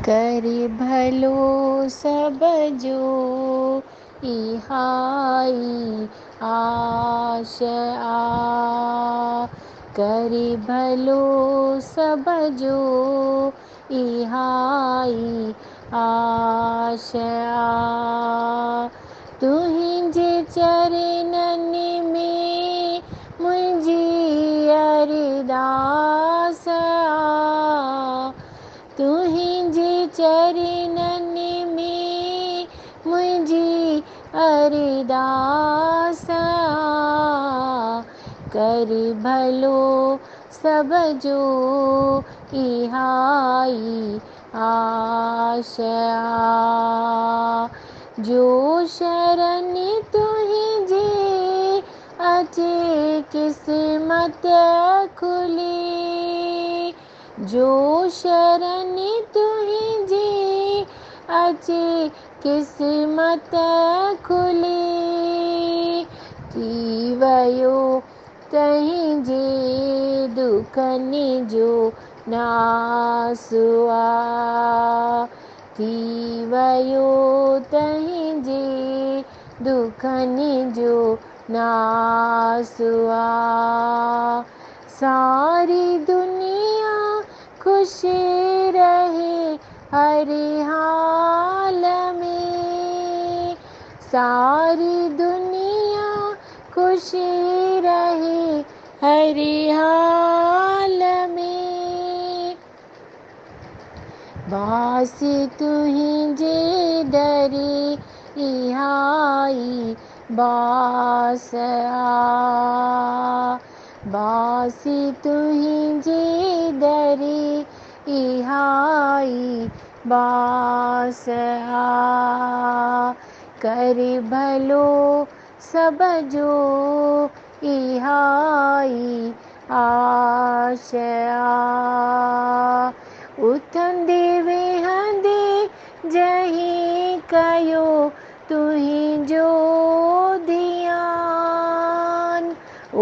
करि भलो सब जो इहाई आश आ। करि भलो सब जो इहाई आश आ। तुहिंजे चरणन में मुंहिंजी अरदास आ। तुहिंजे चरणन में मुंहिंजी अरदास आ। करि भलो सब जो इहाई आश आ। जो शरण तुहिंजे अचे किस्मत खुली। जो शरण तुहिंजे अचे किस्मत खुली। थी वयो तंहिंजे दुखनि जो नास आ। थी वयो तंहिंजे दुखनि जो नास आ। सारी दुनिया खुश रहे हर हाल में। सारी दुनिया खुश रहे हर हाल में। बास तुहिंजे दरे इहाई बास आ। बास तुहिंजे दरे इहाई बास आ। करि भलो सब जो इहाई आश आ। उथंदे वेहंदे जहीं कयो तुहिंजो ध्यान।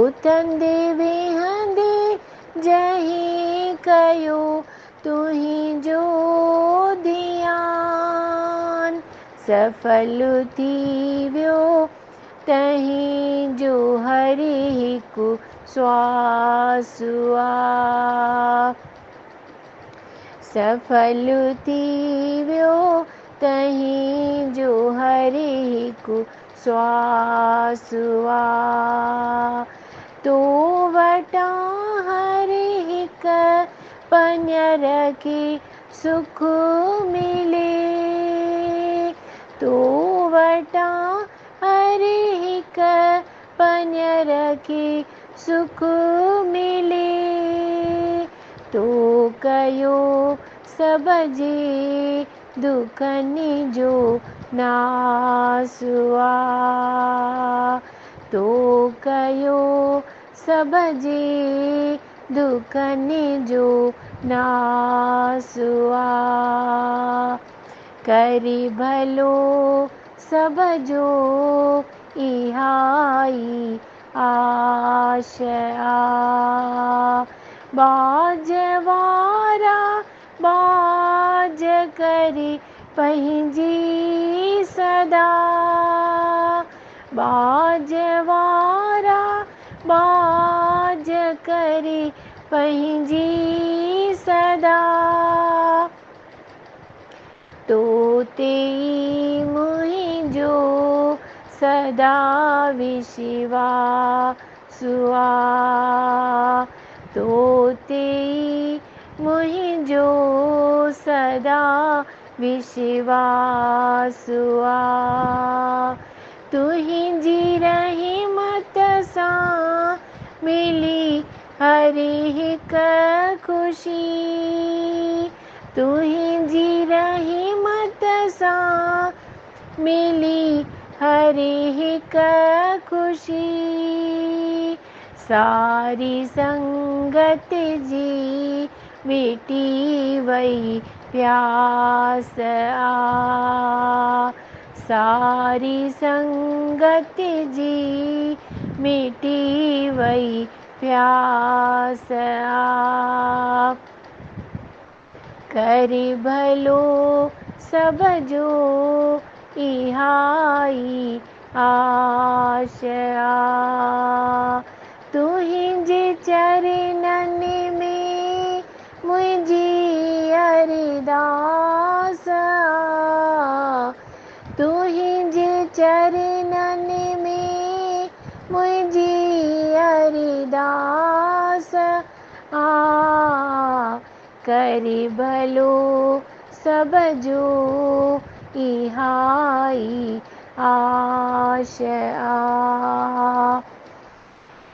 उथंदे वेहंदे जहीं कयो तुहिंजो ध्यान। सफल थी वियो तंहिंजो हर हिकु श्वास आ। सफल थी वियो तंहिंजो हर हिकु श्वास आ। तो वटां हर हिक पञर खे सुख मिले। तो वटां हर हिक पञर खे सुख मिले। तो कयो सब जे दुखनि जो नास आ। तो कयो सब जे दुखनि जो नास आ। करि भलो सब जो इहाई आश आ। बाज वारा बाज करि पंहिंजी सदा। बाज वारा बाज करि पंहिंजी सदा। तोते मुंहिंजो सदा विश्वास आ। तोते मुंहिंजो सदा विश्वास आ। तुहिंजी रहमत सां मिली हर हिक खुशी। तुहिंजी रहमत सां मिली हर हिक खुशी। सारी संगत जी मिटी वई प्यास आ। सारी संगत जी मिटी वई प्यास आ। करि भलो सब जो इहाई आशा। तुहिंजे चरणन में मुझी अरदास। तुहिंजे चरणन में मुझी अरदास। करि भलो सब जो इहाई आशा।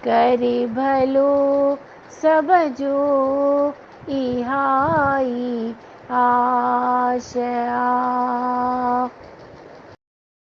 करि भलो सब जो इहाई आशा।